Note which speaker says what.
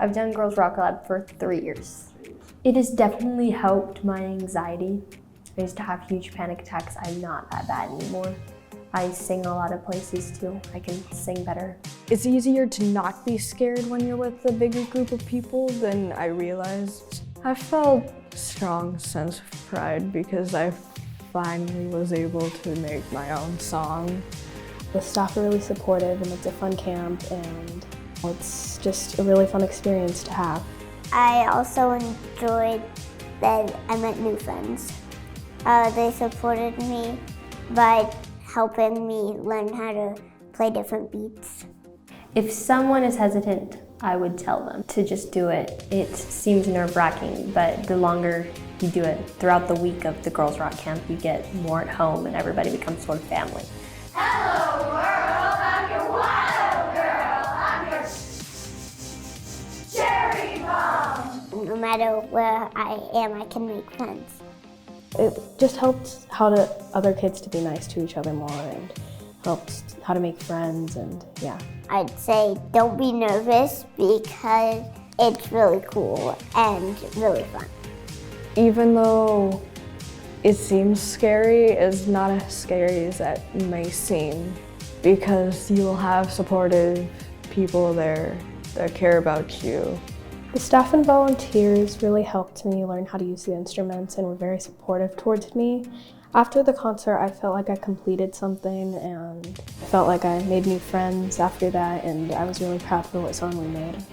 Speaker 1: I've done Girls Rock Lab for 3 years. It has definitely helped my anxiety. I used to have huge panic attacks. I'm not that bad anymore. I sing a lot of places too. I can sing better.
Speaker 2: It's easier to not be scared when you're with a bigger group of people than I realized. I felt a strong sense of pride because I finally was able to make my own song.
Speaker 3: The staff are really supportive and it's a fun camp and it's just a really fun experience to have.
Speaker 4: I also enjoyed that I met new friends. They supported me by helping me learn how to play different beats.
Speaker 1: If someone is hesitant, I would tell them to just do it. It seems nerve-wracking, but the longer you do it throughout the week of the Girls Rock Camp, you get more at home and everybody becomes sort of family.
Speaker 5: Hello world, I'm your wild girl, I'm your cherry bomb.
Speaker 4: No matter where I am, I can make friends.
Speaker 3: It just helps other kids to be nice to each other more and helps how to make friends and yeah.
Speaker 4: I'd say don't be nervous because it's really cool and really fun.
Speaker 2: Even though it seems scary, it's not as scary as that may seem because you'll have supportive people there that care about you.
Speaker 3: The staff and volunteers really helped me learn how to use the instruments and were very supportive towards me. After the concert, I felt like I completed something and I felt like I made new friends after that, and I was really proud for what song we made.